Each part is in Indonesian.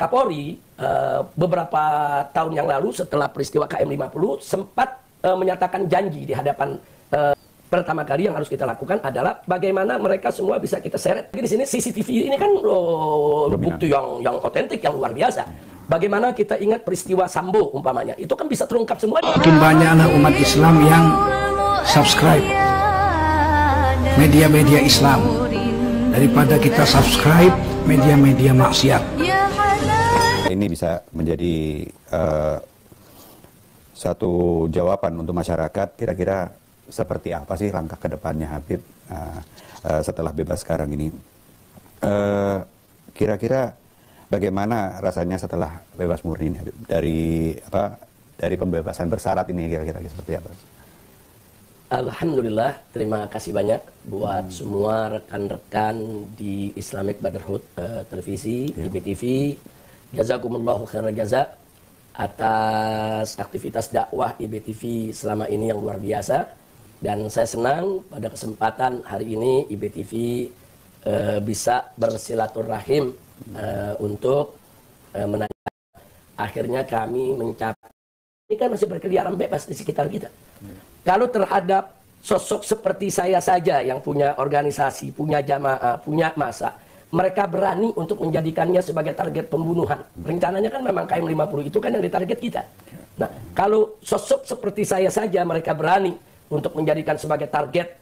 Pak Kapolri beberapa tahun yang lalu setelah peristiwa KM 50 sempat menyatakan janji di hadapan pertama kali yang harus kita lakukan adalah bagaimana mereka semua bisa kita seret. Di sini CCTV ini kan bukti yang otentik, yang luar biasa. Bagaimana kita ingat peristiwa Sambo umpamanya, itu kan bisa terungkap semua. Makin banyak anak umat Islam yang subscribe media-media Islam daripada kita subscribe media-media maksiat. Ini bisa menjadi satu jawaban untuk masyarakat, kira-kira seperti apa sih langkah ke depannya Habib setelah bebas sekarang ini. Kira-kira bagaimana rasanya setelah bebas murni ini, Habib? Dari pembebasan bersyarat ini kira-kira seperti apa? Alhamdulillah, terima kasih banyak buat semua rekan-rekan di Islamic Brotherhood televisi, IBTV. Jazakumullahu khairan jaza atas aktivitas dakwah IBTV selama ini yang luar biasa. Dan saya senang pada kesempatan hari ini IBTV bisa bersilaturahim untuk menanyakan. Akhirnya kami mencapai, ini kan masih berkeliaran bebas di sekitar kita. Kalau terhadap sosok seperti saya saja yang punya organisasi, punya jamaah, punya masa, mereka berani untuk menjadikannya sebagai target pembunuhan. Rencananya kan memang KM 50 itu kan yang ditarget kita. Nah, kalau sosok seperti saya saja mereka berani untuk menjadikan sebagai target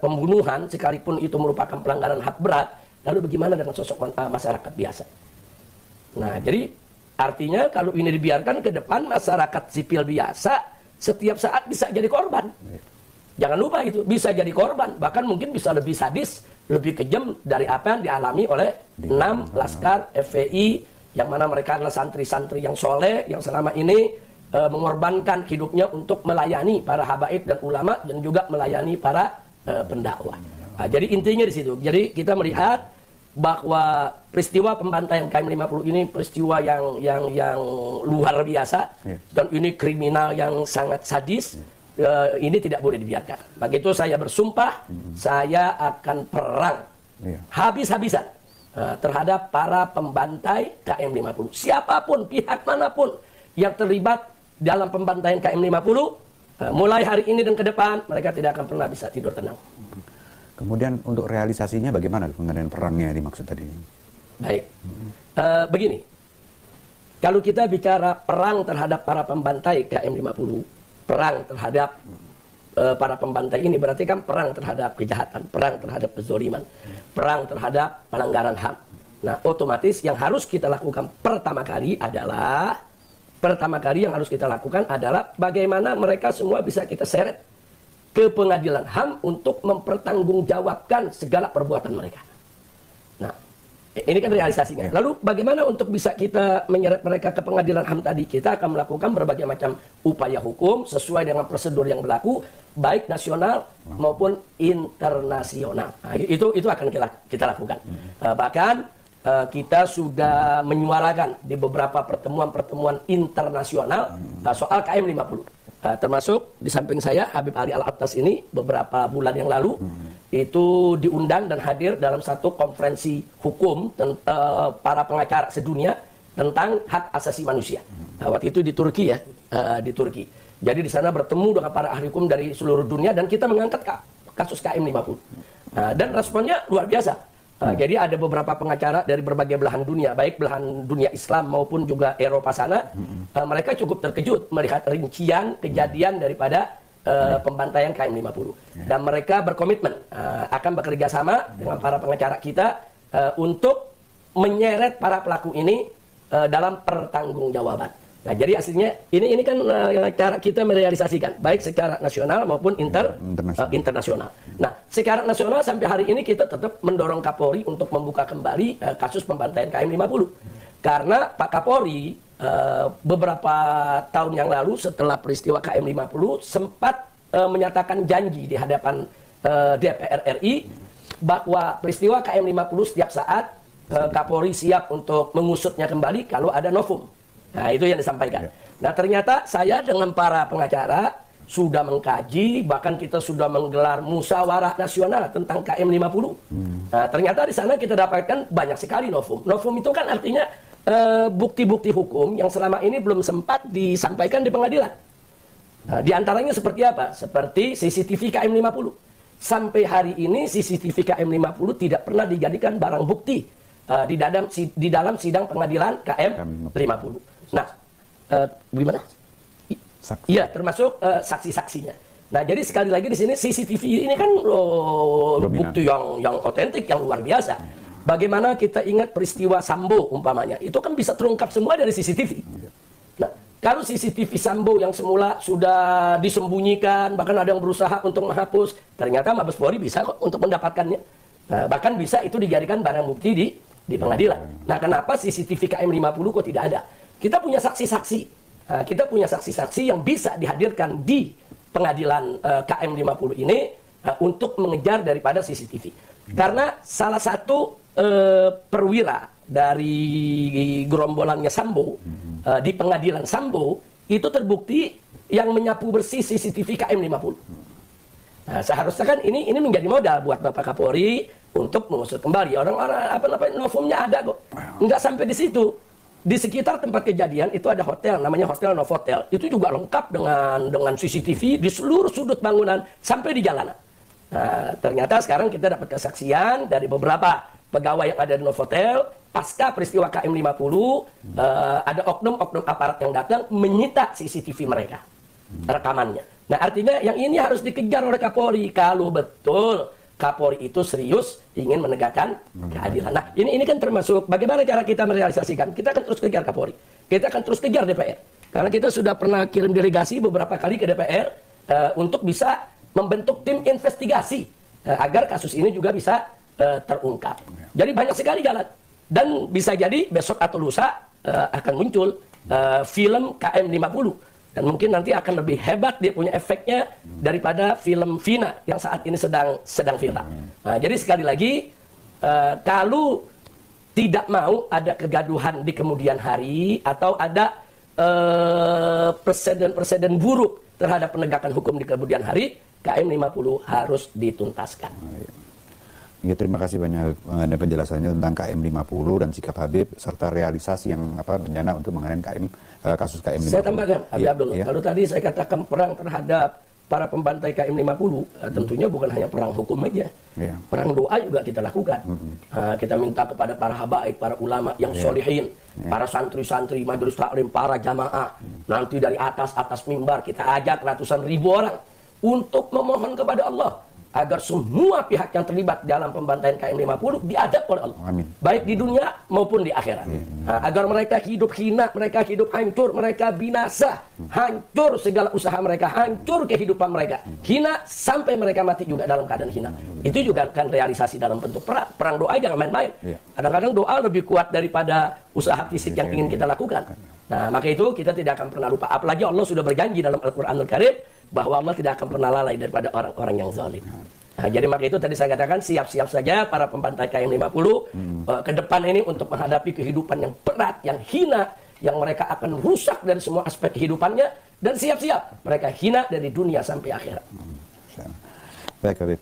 pembunuhan, sekalipun itu merupakan pelanggaran hak berat, lalu bagaimana dengan sosok masyarakat biasa? Nah, jadi artinya kalau ini dibiarkan ke depan, masyarakat sipil biasa setiap saat bisa jadi korban. Jangan lupa itu, bisa jadi korban. Bahkan mungkin bisa lebih sadis, lebih kejam dari apa yang dialami oleh 6 Laskar FPI, yang mana mereka adalah santri-santri yang soleh, yang selama ini mengorbankan hidupnya untuk melayani para habaib dan ulama, dan juga melayani para pendakwah. Nah, jadi intinya di situ. Jadi kita melihat bahwa peristiwa pembantaian KM 50 ini peristiwa yang luar biasa, dan ini kriminal yang sangat sadis. Ini tidak boleh dibiarkan. Begitu saya bersumpah, saya akan perang habis-habisan terhadap para pembantai KM 50. Siapapun, pihak manapun yang terlibat dalam pembantaian KM 50, mulai hari ini dan ke depan, mereka tidak akan pernah bisa tidur tenang. Kemudian untuk realisasinya bagaimana mengenai perangnya dimaksud tadi? Baik, begini, kalau kita bicara perang terhadap para pembantai KM 50, perang terhadap para pembantai ini berarti kan perang terhadap kejahatan, perang terhadap kezaliman, perang terhadap pelanggaran HAM. Nah, otomatis yang harus kita lakukan pertama kali adalah bagaimana mereka semua bisa kita seret ke pengadilan HAM untuk mempertanggungjawabkan segala perbuatan mereka. Nah, ini kan realisasinya. Lalu bagaimana untuk bisa kita menyeret mereka ke pengadilan HAM tadi? Kita akan melakukan berbagai macam upaya hukum sesuai dengan prosedur yang berlaku, baik nasional maupun internasional. Nah, itu akan kita lakukan. Bahkan kita sudah menyuarakan di beberapa pertemuan-pertemuan internasional soal KM 50. Termasuk di samping saya Habib Ali Al-Attas ini beberapa bulan yang lalu itu diundang dan hadir dalam satu konferensi hukum para pengacara sedunia tentang hak asasi manusia. Waktu itu di Turki ya, di Turki. Jadi di sana bertemu dengan para ahli hukum dari seluruh dunia dan kita mengangkat kasus KM 50. Dan responnya luar biasa. Jadi ada beberapa pengacara dari berbagai belahan dunia, baik belahan dunia Islam maupun juga Eropa sana. Mereka cukup terkejut melihat rincian kejadian daripada pembantaian KM 50. Dan mereka berkomitmen akan bekerja sama dengan para pengacara kita untuk menyeret para pelaku ini dalam pertanggungjawaban. Nah, jadi aslinya ini kan cara kita merealisasikan baik secara nasional maupun internasional. Nah, secara nasional sampai hari ini kita tetap mendorong Kapolri untuk membuka kembali kasus pembantaian KM 50. Karena Pak Kapolri beberapa tahun yang lalu setelah peristiwa KM 50 sempat menyatakan janji di hadapan DPR RI bahwa peristiwa KM 50 setiap saat Kapolri siap untuk mengusutnya kembali kalau ada novum. Nah, itu yang disampaikan. Nah, ternyata saya dengan para pengacara sudah mengkaji, bahkan kita sudah menggelar musyawarah nasional tentang KM 50. Nah, ternyata di sana kita dapatkan banyak sekali novum. Novum itu kan artinya bukti-bukti hukum yang selama ini belum sempat disampaikan di pengadilan. Nah, di antaranya seperti apa? Seperti CCTV KM50. Sampai hari ini CCTV KM50 tidak pernah dijadikan barang bukti di dalam sidang pengadilan KM50. Nah, gimana? Iya, termasuk saksi-saksinya. Nah, jadi sekali lagi di sini CCTV ini kan bukti yang otentik, yang luar biasa. Bagaimana kita ingat peristiwa Sambo umpamanya, itu kan bisa terungkap semua dari CCTV. Nah, kalau CCTV Sambo yang semula sudah disembunyikan, bahkan ada yang berusaha untuk menghapus, ternyata Mabes Polri bisa kok untuk mendapatkannya. Nah, bahkan bisa itu dijadikan barang bukti di pengadilan. Nah, kenapa CCTV KM50 kok tidak ada? Kita punya saksi-saksi. Nah, kita punya saksi-saksi yang bisa dihadirkan di pengadilan KM50 ini untuk mengejar daripada CCTV. Karena salah satu perwira dari gerombolannya Sambo di pengadilan Sambo itu terbukti yang menyapu bersih CCTV KM50. Nah, seharusnya kan ini menjadi modal buat Bapak Kapolri untuk mengusut kembali. Orang-orang novumnya ada kok. Enggak sampai di situ. Di sekitar tempat kejadian itu ada hotel, namanya Hotel Novotel. Itu juga lengkap dengan CCTV di seluruh sudut bangunan sampai di jalanan. Nah, ternyata sekarang kita dapat kesaksian dari beberapa pegawai yang ada di Novotel, pasca peristiwa KM50, ada oknum-oknum aparat yang datang menyita CCTV mereka, rekamannya. Nah, artinya yang ini harus dikejar oleh Kapolri. Kalau betul Kapolri itu serius ingin menegakkan keadilan. Nah, ini kan termasuk bagaimana cara kita merealisasikan. Kita akan terus kejar Kapolri. Kita akan terus kejar DPR. Karena kita sudah pernah kirim delegasi beberapa kali ke DPR untuk bisa membentuk tim investigasi agar kasus ini juga bisa terungkap. Jadi banyak sekali jalan. Dan bisa jadi besok atau lusa akan muncul film KM50. Dan mungkin nanti akan lebih hebat dia punya efeknya daripada film Vina yang saat ini sedang viral. Nah, jadi sekali lagi kalau tidak mau ada kegaduhan di kemudian hari atau ada presiden-presiden buruk terhadap penegakan hukum di kemudian hari, KM50 harus dituntaskan. Ya, terima kasih banyak mengenai penjelasannya tentang KM50 dan sikap Habib serta realisasi yang rencana untuk mengenai kasus KM50. Saya tambahkan, Habib Abdul. Kalau tadi saya katakan perang terhadap para pembantai KM50, tentunya bukan hanya perang hukum aja. Perang doa juga kita lakukan. Kita minta kepada para habaib, para ulama yang solihin, para santri-santri, majelis taklim, para jamaah. Nanti dari atas mimbar kita ajak ratusan ribu orang untuk memohon kepada Allah agar semua pihak yang terlibat dalam pembantaian KM50 diadab oleh Allah. Amin. Baik di dunia maupun di akhirat. Nah, agar mereka hidup hina, mereka hidup hancur, mereka binasa, hancur segala usaha mereka, hancur kehidupan mereka, hina sampai mereka mati juga dalam keadaan hina. Itu juga kan realisasi dalam bentuk perang. Perang doa jangan main-main. Kadang-kadang doa lebih kuat daripada usaha fisik yang ingin kita lakukan. Nah, maka itu kita tidak akan pernah lupa. Apalagi Allah sudah berjanji dalam Al-Quranul Karim bahwa Allah tidak akan pernah lalai daripada orang-orang yang zalim. Nah, jadi maka itu tadi saya katakan siap-siap saja para pembantai KM50 ke depan ini untuk menghadapi kehidupan yang berat, yang hina, yang mereka akan rusak dari semua aspek kehidupannya, dan siap-siap mereka hina dari dunia sampai akhirat. Baik, Habib.